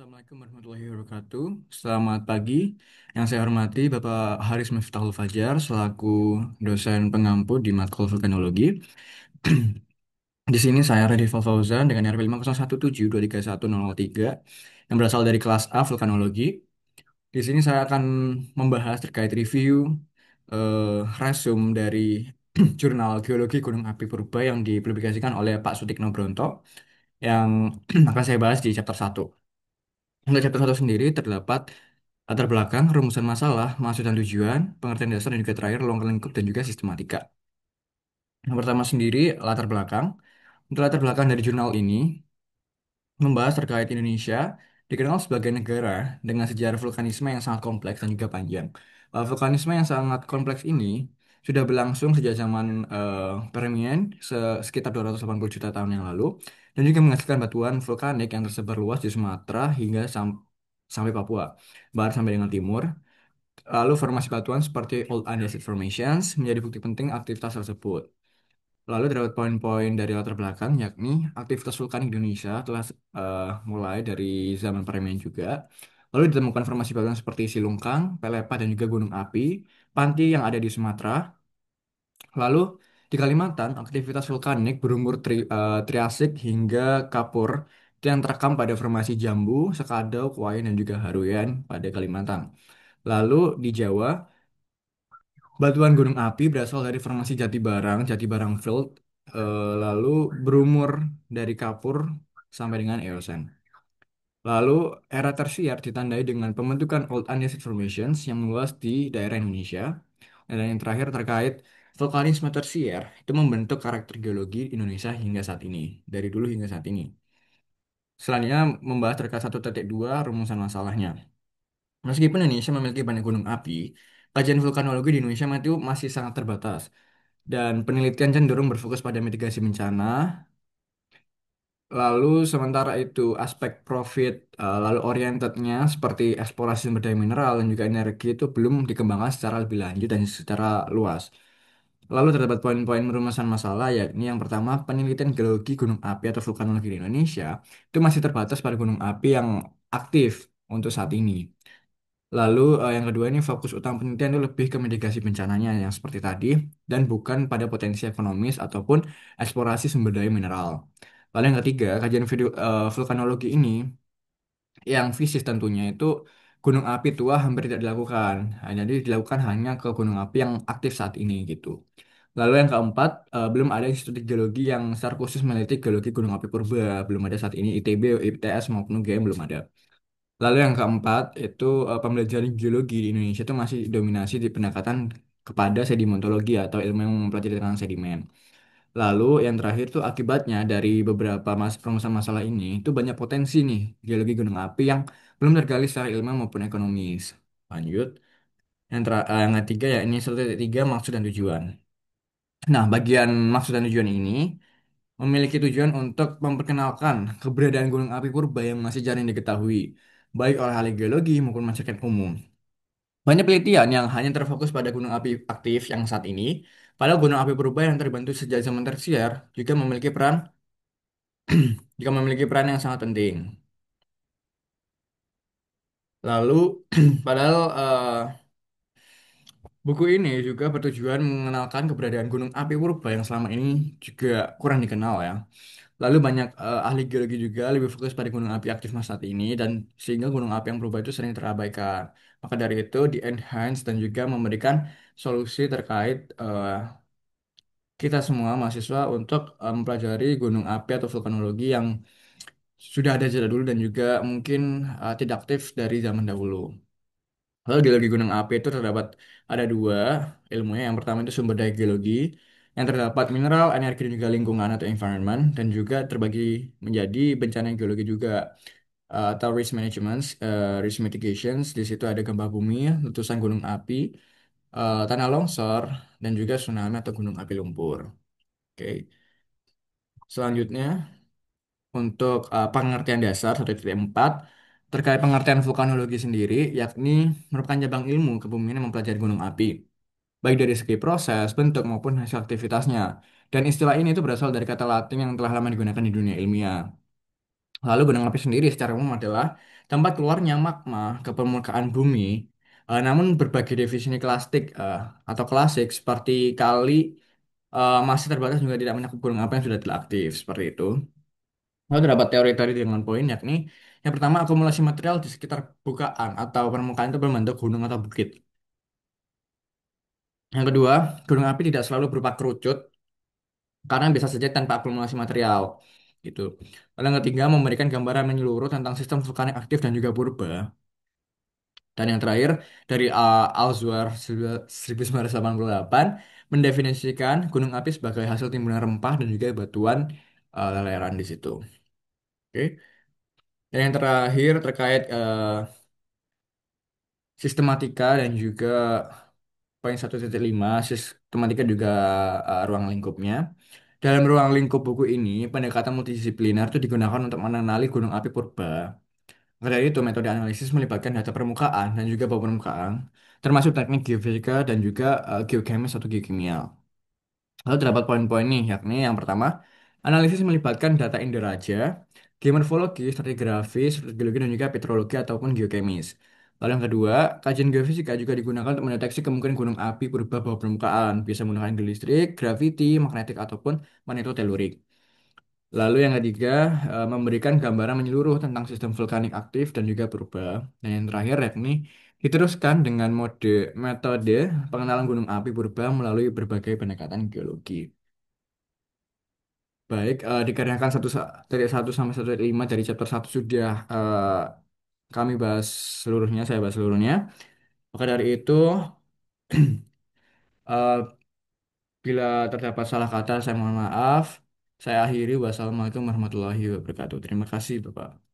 Assalamualaikum warahmatullahi wabarakatuh. Selamat pagi. Yang saya hormati Bapak Haris Miftahul Fajar selaku dosen pengampu di matkul vulkanologi. Di sini saya Radifal Fauzan dengan RP 501723103 yang berasal dari kelas A vulkanologi. Di sini saya akan membahas terkait review resume dari jurnal Geologi Gunung Api Purba yang dipublikasikan oleh Pak Sutikno Bronto yang akan saya bahas di chapter 1. Untuk chapter 1 sendiri terdapat latar belakang, rumusan masalah, maksud dan tujuan, pengertian dasar dan juga terakhir ruang lingkup dan juga sistematika. Yang pertama sendiri latar belakang. Untuk latar belakang dari jurnal ini membahas terkait Indonesia dikenal sebagai negara dengan sejarah vulkanisme yang sangat kompleks dan juga panjang. Vulkanisme yang sangat kompleks ini sudah berlangsung sejak zaman Permian sekitar 280 juta tahun yang lalu dan juga menghasilkan batuan vulkanik yang tersebar luas di Sumatera hingga sampai Papua, barat sampai dengan timur. Lalu formasi batuan seperti Old Andesite Formations menjadi bukti penting aktivitas tersebut. Lalu terdapat poin-poin dari latar belakang, yakni aktivitas vulkanik di Indonesia telah mulai dari zaman Permian juga. Lalu ditemukan formasi batuan seperti Silungkang, Pelepa, dan juga Gunung Api, Panti yang ada di Sumatera. Lalu di Kalimantan, aktivitas vulkanik berumur Triasik hingga Kapur itu yang terekam pada formasi Jambu, Sekadau, Kuai, dan juga Haruyan pada Kalimantan. Lalu di Jawa, batuan gunung api berasal dari formasi Jati Barang Field, lalu berumur dari Kapur sampai dengan Eosen. Lalu era tersier ditandai dengan pembentukan Old Andesite Formations yang meluas di daerah Indonesia. Dan yang terakhir terkait vulkanisme tersier itu membentuk karakter geologi Indonesia hingga saat ini, dari dulu hingga saat ini. Selanjutnya membahas terkait 1.2 rumusan masalahnya. Meskipun Indonesia memiliki banyak gunung api, kajian vulkanologi di Indonesia itu masih sangat terbatas. Dan penelitian cenderung berfokus pada mitigasi bencana. Lalu sementara itu aspek profit lalu orientednya seperti eksplorasi sumber daya mineral dan juga energi itu belum dikembangkan secara lebih lanjut dan secara luas. Lalu terdapat poin-poin merumusan masalah, yakni yang pertama penelitian geologi gunung api atau vulkanologi di Indonesia itu masih terbatas pada gunung api yang aktif untuk saat ini. Lalu yang kedua ini fokus utama penelitian itu lebih ke mitigasi bencananya yang seperti tadi dan bukan pada potensi ekonomis ataupun eksplorasi sumber daya mineral. Lalu yang ketiga, kajian vulkanologi ini yang fisik tentunya itu gunung api tua hampir tidak dilakukan. Jadi dilakukan hanya ke gunung api yang aktif saat ini gitu. Lalu yang keempat, belum ada institut geologi yang secara khusus meneliti geologi gunung api purba. Belum ada saat ini ITB, ITS maupun UGM belum ada. Lalu yang keempat itu pembelajaran geologi di Indonesia itu masih dominasi di pendekatan kepada sedimentologi atau ilmu yang mempelajari tentang sedimen. Lalu yang terakhir tuh akibatnya dari beberapa permasalahan masalah ini itu banyak potensi nih geologi gunung api yang belum tergali secara ilmiah maupun ekonomis. Lanjut. Yang ketiga ya ini 1.3 maksud dan tujuan. Nah, bagian maksud dan tujuan ini memiliki tujuan untuk memperkenalkan keberadaan gunung api purba yang masih jarang diketahui, baik oleh ahli geologi maupun masyarakat umum. Banyak penelitian yang hanya terfokus pada gunung api aktif yang saat ini, padahal gunung api purba yang terbentuk sejak zaman tersier juga memiliki peran yang sangat penting. Lalu, padahal buku ini juga bertujuan mengenalkan keberadaan gunung api purba yang selama ini juga kurang dikenal ya. Lalu banyak ahli geologi juga lebih fokus pada gunung api aktif masa saat ini dan sehingga gunung api yang berubah itu sering terabaikan. Maka dari itu di-enhance dan juga memberikan solusi terkait kita semua mahasiswa untuk mempelajari gunung api atau vulkanologi yang sudah ada sejak dulu dan juga mungkin tidak aktif dari zaman dahulu. Lalu geologi gunung api itu terdapat ada dua ilmunya. Yang pertama itu sumber daya geologi, yang terdapat mineral, energi dan juga lingkungan atau environment, dan juga terbagi menjadi bencana geologi juga atau risk management, risk mitigations. Di situ ada gempa bumi, letusan gunung api, tanah longsor, dan juga tsunami atau gunung api lumpur. Oke, selanjutnya untuk pengertian dasar 1.4 terkait pengertian vulkanologi sendiri, yakni merupakan cabang ilmu kebumian yang mempelajari gunung api, baik dari segi proses, bentuk maupun hasil aktivitasnya. Dan istilah ini itu berasal dari kata Latin yang telah lama digunakan di dunia ilmiah. Lalu gunung api sendiri secara umum adalah tempat keluarnya magma ke permukaan bumi, namun berbagai definisi klasik atau klasik seperti kali masih terbatas juga tidak mencakup gunung api yang sudah tidak aktif seperti itu. Lalu terdapat teori tadi dengan poin yakni yang pertama akumulasi material di sekitar bukaan atau permukaan itu berbentuk gunung atau bukit. Yang kedua, gunung api tidak selalu berupa kerucut karena bisa saja tanpa akumulasi material gitu. Lalu yang ketiga, memberikan gambaran menyeluruh tentang sistem vulkanik aktif dan juga purba. Dan yang terakhir, dari Alzuar 1988 mendefinisikan gunung api sebagai hasil timbunan rempah dan juga batuan leleran di situ. Oke. Dan yang terakhir terkait sistematika dan juga poin 1.5 sistematika juga ruang lingkupnya. Dalam ruang lingkup buku ini, pendekatan multidisipliner itu digunakan untuk mengenali gunung api purba. Maka dari itu, metode analisis melibatkan data permukaan dan juga bawah permukaan, termasuk teknik geofisika dan juga geokemis atau geokimia. Lalu terdapat poin-poin nih, yakni yang pertama, analisis melibatkan data inderaja, geomorfologi, stratigrafi, geologi, dan juga petrologi ataupun geokemis. Lalu yang kedua, kajian geofisika juga digunakan untuk mendeteksi kemungkinan gunung api purba bawah permukaan, bisa menggunakan geolistrik, graviti, magnetik, ataupun magnetotelurik. Lalu yang ketiga, memberikan gambaran menyeluruh tentang sistem vulkanik aktif dan juga purba. Dan yang terakhir yakni diteruskan dengan metode pengenalan gunung api purba melalui berbagai pendekatan geologi. Baik, dikarenakan dari 1 sampai 1.5 dari chapter 1 sudah kami bahas seluruhnya, saya bahas seluruhnya. Maka dari itu, eh, bila terdapat salah kata, saya mohon maaf. Saya akhiri. Wassalamualaikum warahmatullahi wabarakatuh. Terima kasih, Bapak.